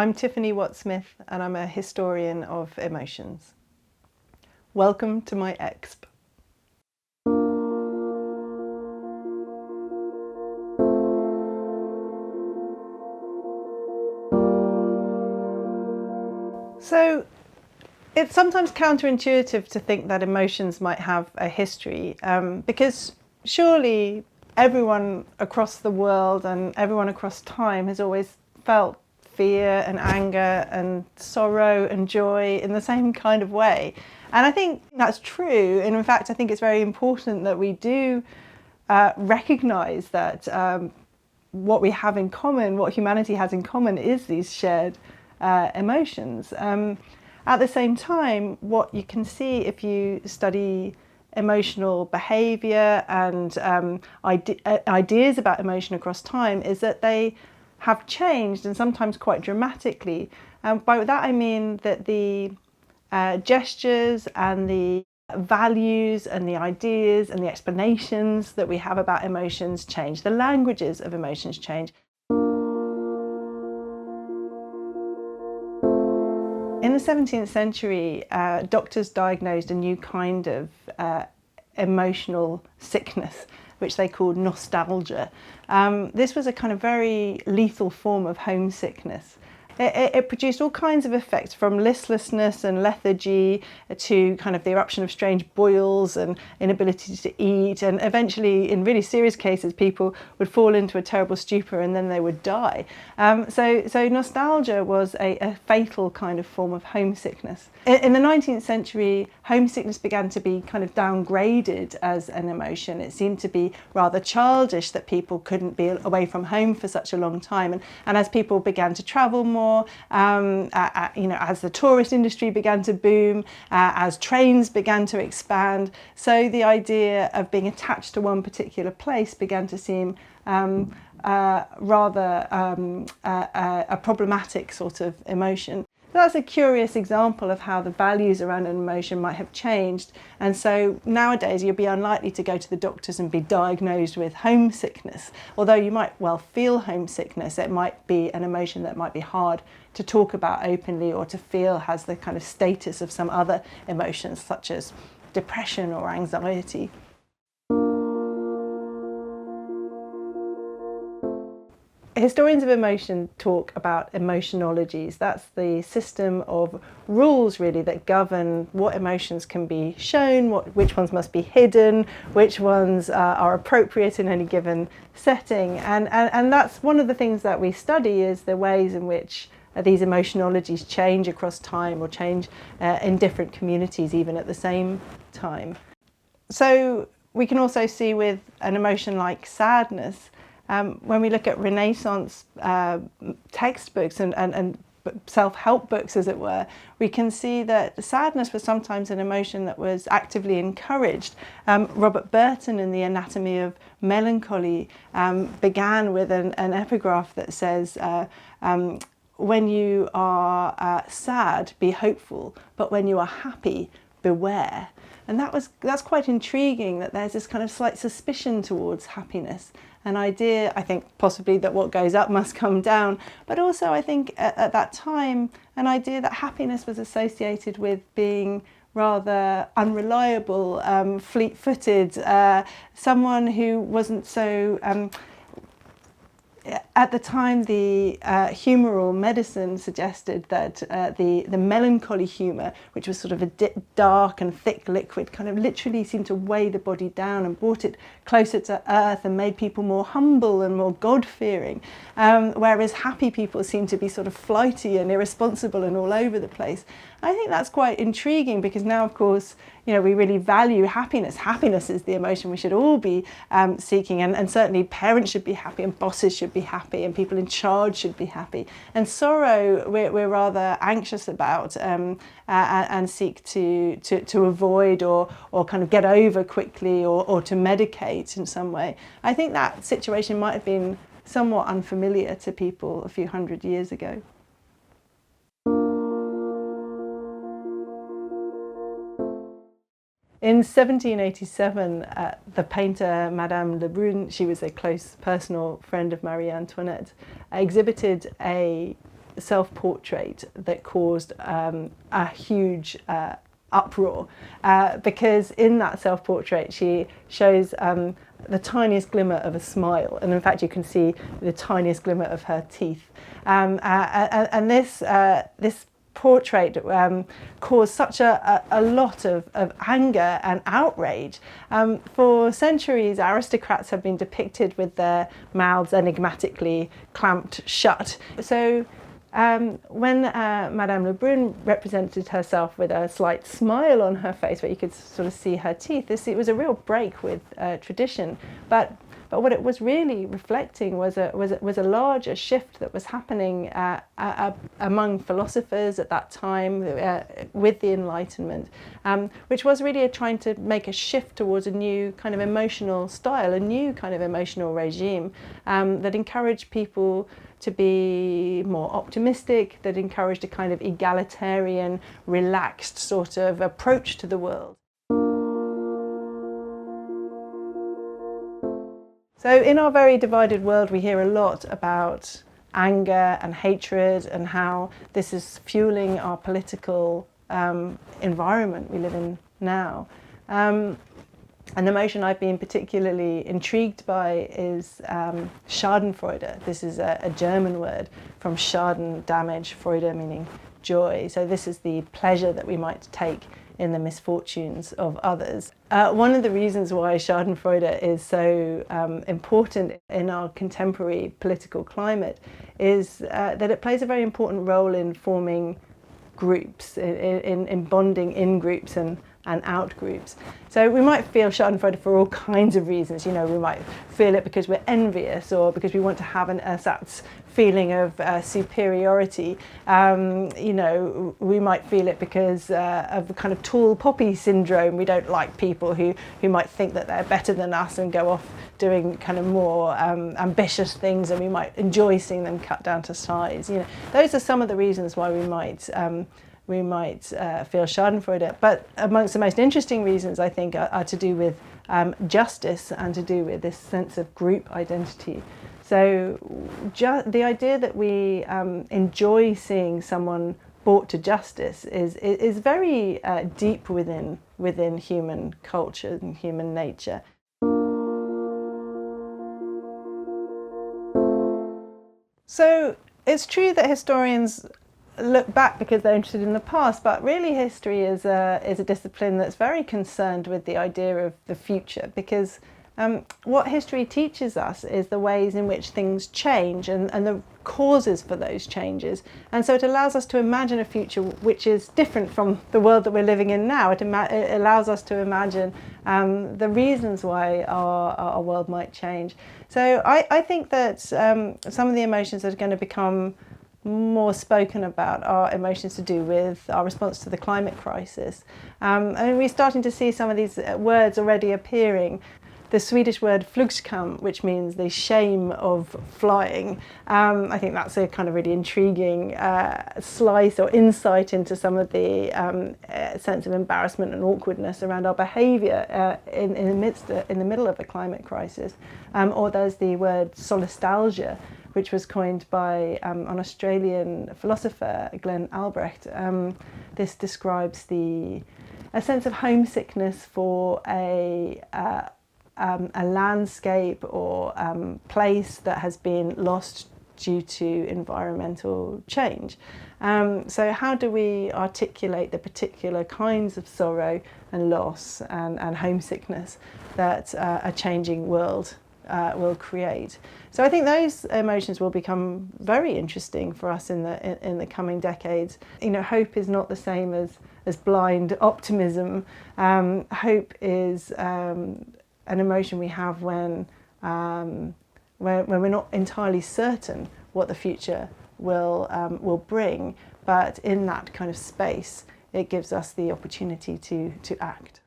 I'm Tiffany Watt Smith and I'm a historian of emotions. Welcome to my exp. So it's sometimes counterintuitive to think that emotions might have a history, because surely everyone across the world and everyone across time has always felt fear and anger and sorrow and joy in the same kind of way. And I think that's true. And in fact, I think it's very important that we do recognize that what we have in common, what humanity has in common, is these shared emotions. At the same time, what you can see if you study emotional behaviour and ideas about emotion across time is that they have changed, and sometimes quite dramatically. By that I mean that the gestures and the values and the ideas and the explanations that we have about emotions change. The languages of emotions change. In the 17th century, doctors diagnosed a new kind of emotional sickness, which they called nostalgia. This was a kind of very lethal form of homesickness. It produced all kinds of effects, from listlessness and lethargy to kind of the eruption of strange boils and inability to eat, and eventually, in really serious cases, people would fall into a terrible stupor and then they would die. So nostalgia was a fatal kind of form of homesickness. In the 19th century, homesickness began to be kind of downgraded as an emotion. It seemed to be rather childish that people couldn't be away from home for such a long time. And as people began to travel more, as the tourist industry began to boom, as trains began to expand, so the idea of being attached to one particular place began to seem rather a problematic sort of emotion. That's a curious example of how the values around an emotion might have changed. And so nowadays you'd be unlikely to go to the doctors and be diagnosed with homesickness. Although you might well feel homesickness, it might be an emotion that might be hard to talk about openly or to feel has the kind of status of some other emotions, such as depression or anxiety. Historians of emotion talk about emotionologies. That's the system of rules, really, that govern what emotions can be shown, which ones must be hidden, which ones are appropriate in any given setting. And that's one of the things that we study, is the ways in which these emotionologies change across time, or change in different communities even at the same time. So we can also see with an emotion like sadness, when we look at Renaissance textbooks and self-help books, as it were, we can see that sadness was sometimes an emotion that was actively encouraged. Robert Burton, in The Anatomy of Melancholy, began with an epigraph that says, when you are sad, be hopeful, but when you are happy, beware. And that's quite intriguing, that there's this kind of slight suspicion towards happiness. An idea, I think, possibly that what goes up must come down, but also I think at that time an idea that happiness was associated with being rather unreliable, fleet-footed, someone who wasn't so... At the time, the humoral medicine suggested that the melancholy humour, which was sort of a dark and thick liquid, kind of literally seemed to weigh the body down and brought it closer to earth and made people more humble and more God-fearing, whereas happy people seemed to be sort of flighty and irresponsible and all over the place. I think that's quite intriguing, because now, of course, we really value happiness. Happiness is the emotion we should all be seeking, and certainly parents should be happy, and bosses should be happy, and people in charge should be happy. And sorrow, we're rather anxious about and seek to avoid or kind of get over quickly, or to medicate in some way. I think that situation might have been somewhat unfamiliar to people a few hundred years ago. In 1787, the painter Madame Lebrun, she was a close personal friend of Marie Antoinette, exhibited a self-portrait that caused a huge uproar, because in that self-portrait she shows the tiniest glimmer of a smile, and in fact you can see the tiniest glimmer of her teeth, and this portrait caused such a lot of anger and outrage. For centuries, aristocrats have been depicted with their mouths enigmatically clamped shut. So when Madame Lebrun represented herself with a slight smile on her face, where you could sort of see her teeth, it was a real break with tradition. But what it was really reflecting was a larger shift that was happening among philosophers at that time with the Enlightenment, which was really trying to make a shift towards a new kind of emotional style, a new kind of emotional regime that encouraged people to be more optimistic, that encouraged a kind of egalitarian, relaxed sort of approach to the world. So in our very divided world, we hear a lot about anger and hatred and how this is fueling our political environment we live in now. An emotion I've been particularly intrigued by is Schadenfreude. This is a German word from Schaden, damage, Freude meaning joy. So this is the pleasure that we might take in the misfortunes of others. One of the reasons why Schadenfreude is so important in our contemporary political climate is that it plays a very important role in forming groups, in bonding in groups and out groups. So we might feel Schadenfreude for all kinds of reasons. You know, we might feel it because we're envious, or because we want to have an ersatz feeling of superiority. You know, we might feel it because of the kind of tall poppy syndrome. We don't like people who might think that they're better than us and go off doing kind of more ambitious things, and we might enjoy seeing them cut down to size. You know, those are some of the reasons why we might feel Schadenfreude. But amongst the most interesting reasons, I think, are to do with justice and to do with this sense of group identity. So the idea that we enjoy seeing someone brought to justice is very deep within human culture and human nature. So it's true that historians look back because they're interested in the past, but really history is a discipline that's very concerned with the idea of the future, because what history teaches us is the ways in which things change and the causes for those changes. And so it allows us to imagine a future which is different from the world that we're living in now. It allows us to imagine the reasons why our world might change. So I think that some of the emotions that are going to become more spoken about are emotions to do with our response to the climate crisis. And we're starting to see some of these words already appearing. The Swedish word flugskam, which means the shame of flying. I think that's a kind of really intriguing slice or insight into some of the sense of embarrassment and awkwardness around our behaviour in the middle of a climate crisis. Or there's the word solastalgia, which was coined by an Australian philosopher, Glenn Albrecht. This describes a sense of homesickness for a landscape or place that has been lost due to environmental change. So how do we articulate the particular kinds of sorrow and loss and homesickness that a changing world will create? So I think those emotions will become very interesting for us in the coming decades. You know, hope is not the same as blind optimism. Hope is an emotion we have when we're not entirely certain what the future will bring, but in that kind of space, it gives us the opportunity to act.